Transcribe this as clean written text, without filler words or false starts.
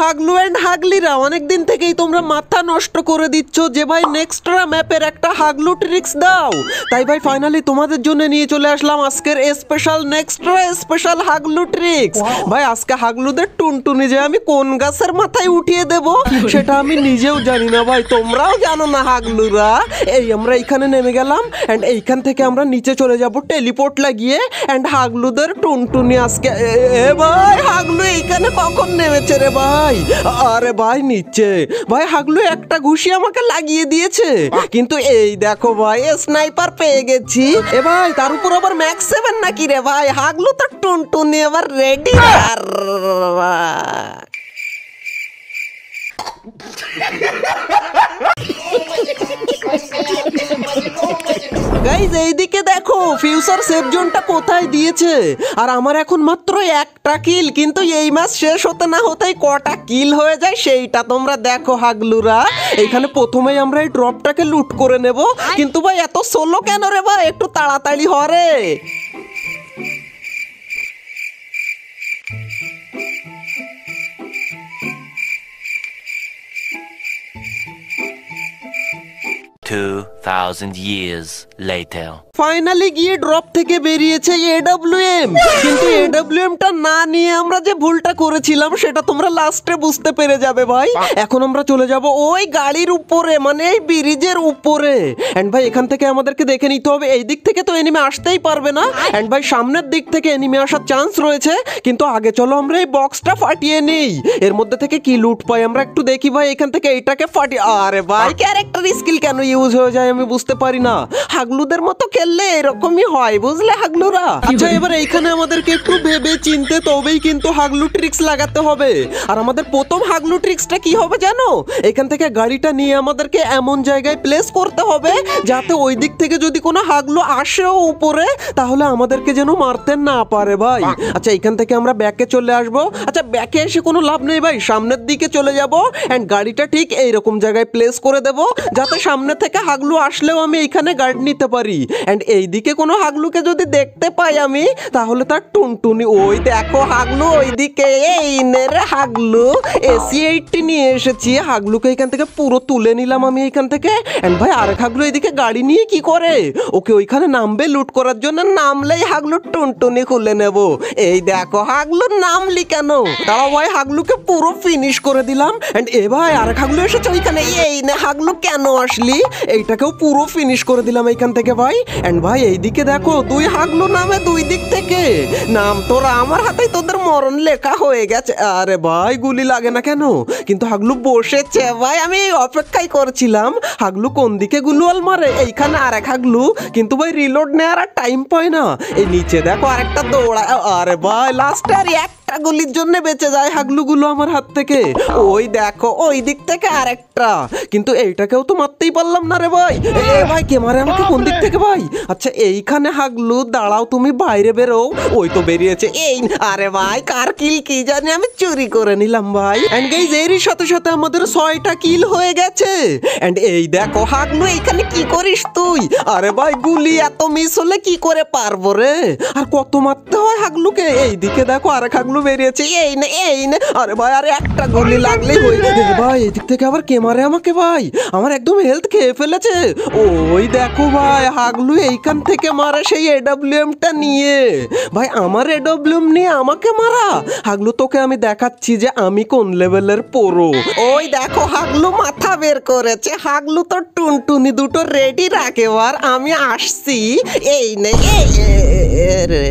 হাগলু and হাগলিরা, অনেকদিন থেকেই তোমরা মাথা নষ্ট করে দিচ্ছ যে ভাই নেক্সট্রা ম্যাপের একটা হাগলু ট্রিক্স দাও। তাই ভাই ফাইনালি তোমাদের জন্য নিয়ে চলে আসলাম আজকের স্পেশাল নেক্সট্রা স্পেশাল হাগলু ট্রিক্স। ভাই আজকে হাগলুদের টুনটুনি যে আমি কোন গাছের মাথায় উঠিয়ে দেব সেটা আমি নিজেও জানি না ভাই, তোমরাও জানো না হাগলুরা। এই আমরা এইখানে নেমে গেলাম এন্ড এইখান থেকে আমরা নিচে চলে যাব টেলিপোর্ট লাগিয়ে এন্ড হাগলুদের টুনটুনি আজকে ভাই হাগলু এইখানে কখন নেমেছে রে ভাই? আরে ভাই নিচে ভাই হাগলু একটা ঘুষি আমাকে লাগিয়ে দিয়েছে, কিন্তু এই দেখো ভাই স্নাইপার পেয়ে গেছি। এ ভাই তার উপর আবার ম্যাক্স 7 নাকি রে ভাই? হাগলু তো টুনটুনি আবার রেডি। গাইস এইদিকে দেখো ফিউচার সেফ জোনটা কোথায় দিয়েছে, আর আমার এখন মাত্র একটা কিল, কিন্তু এই ম্যাচ শেষ হতে না হতেই কটা কিল হয়ে যায় সেইটা তোমরা দেখো হাগলুরা। এখানে প্রথমেই আমরা এই ড্রপটাকে লুট করে নেব, কিন্তু ভাই এত সোলো কেন রে ভাই? একটু তাড়াতাড়ি হরে। ফাইনালি গিয়ে ড্রপ থেকে বেরিয়েছে এডব্লিউএম, কিন্তু এডব্লিউএমটা না নিয়ে আমরা যে ভুলটা করেছিলাম সেটা তোমরা লাস্টে বুঝতে পেরে যাবে ভাই। এখন আমরা চলে যাব ওই গাড়ির উপরে, মানে এই ব্রিজের উপরে। এন্ড ভাই এখান থেকে আমাদেরকে দেখে নিতে হবে, এই দিক থেকে তো এনিমি আসতেই পারবে না, এন্ড ভাই সামনের দিক থেকে এনিমি আসার চান্স রয়েছে। কিন্তু আগে চলো আমরা এই বক্সটা ফাটিয়ে নেই, এর মধ্যে থেকে কি লুট পাই আমরা একটু দেখি ভাই। এখান থেকে এইটাকে ফাটিয়ে, আরে ভাই ক্যারেক্টার স্কিল কেন ইউজ হয়ে যায় আমি বুঝতে পারি না। হাগলুদের মতো খেললে এরকমই হয় বুঝলে হাগলুরা। আচ্ছা এবার এইখানে আমাদেরকে একটু ভেবে চিনতে তবেই কিন্তু হাগলু ট্রিক্স লাগাতে হবে। আর আমাদের প্রথম হাগলু ট্রিক্সটা কি হবে জানো? এখান থেকে গাড়িটা নিয়ে আমাদেরকে এমন জায়গায় প্লেস করতে হবে যাতে ওই দিক থেকে যদি কোনো হাগলু আসেও উপরে তাহলে আমাদেরকে যেন মারতে না পারে ভাই। আচ্ছা এখান থেকে আমরা ব্যাকে চলে আসবো। আচ্ছা ব্যাকে এসে কোনো লাভ নেই ভাই, সামনের দিকে চলে যাব এন্ড গাড়িটা ঠিক এইরকম জায়গায় প্লেস করে দেব যাতে সামনে থেকে হাগলু আসলেও আমি এইখানে গার্ড নিতে পারি। এন্ড এইদিকে কোনো হাগলুকে যদি দেখতে পাই আমি তাহলে তার টুনটুনি, ওই দেখো হাগলু ওইদিকে, এই নে রে হাগলু AC-80 নিয়ে এসেছি। হাগলুকে এখান থেকে পুরো তুলে নিলাম আমি এইখান থেকে। এন্ড ভাই আরেক হাগলু এইদিকে গাড়ি নিয়ে কি করে? ওকে ওইখানে নামবে লুট করার জন্য, নামলেই হাগলু টুনটুনি খুলে নেব। এই দেখো হাগলু নামলি কেন? তাও ভাই হাগলুকে পুরো ফিনিশ করে দিলাম। এন্ড এ ভাই আরেক হাগলু এসেছে ওইখানে, এই না হাগলু কেন আসলি? এইটাকেও পুরো ফিনিশ করে দিলাম এইখান থেকে ভাই। এন্ড ভাই এইদিকে দেখো দুই হাগলু নামে দুই দিক থেকে, নাম তোরা আমার হাতেই তোদের মরণ লেখা হয়ে গেছে। আরে ভাই গুলি লাগে না কেন? কিন্তু হাগলু বসেছে ভাই, আমি অপেক্ষাই করছিলাম হাগলু কোন দিকে গুলুয়াল মারে। এইখানে আরেক হাগলু, কিন্তু ভাই রিলোড নেওয়ার আর টাইম পায় না। এই নিচে দেখো আরেকটা দৌড়ায়, আরে ভাই লাস্টে আর একটা গুলির জন্য বেঁচে যায় হাগলুগুলো আমার হাত থেকে। ওই দেখো ওই দিক থেকে আরেকটা, কিন্তু এইটাকেও তো মারতেই পারলাম না রে ভাই। এ ভাই কে মারে আমাকে কোন দিক থেকে ভাই? আচ্ছা এইখানে হাগলু, দাঁড়াও তুমি বাইরে বেরো। ওই তো বেরিয়েছে। এই আরে ভাই কার কিল কি জানি আমি চুরি করে নিলাম ভাই। এন্ড গাইস এরই সাথে সাথে আমাদের 6টা কিল হয়ে গেছে। এন্ড এই দেখো হাগলু এইখানে কি করিস তুই? আরে ভাই গুলি এত মিস হলে কি করে পারবো রে? আর কত মারতে হয় হাগলুকে? এইদিকে দেখো আরেক হাগলু বেরিয়েছে, এই নে এই নে। আরে ভাই আরে একটা গুলি লাগলেই হয়ে যাবে ভাই। এদিক থেকে আবার কে মারে আমাকে ভাই? আমার একদম হেলথ খেয়ে ফেলেছে। ওই দেখো ভাই হাগলু এইখান থেকে মারে সেই এডব্লিউএমটা নিয়ে। ভাই আমার এডব্লিউএম নিয়ে আমাকে মারা? হাগলু তোকে আমি দেখাচ্ছি যে আমি কোন লেভেলের প্রো। ওই দেখো হাগলু মাথা বের করেছে। হাগলু তো টুনটুনি দুটো রেডি রাখ, এবার আমি আসছি। এই নে রে।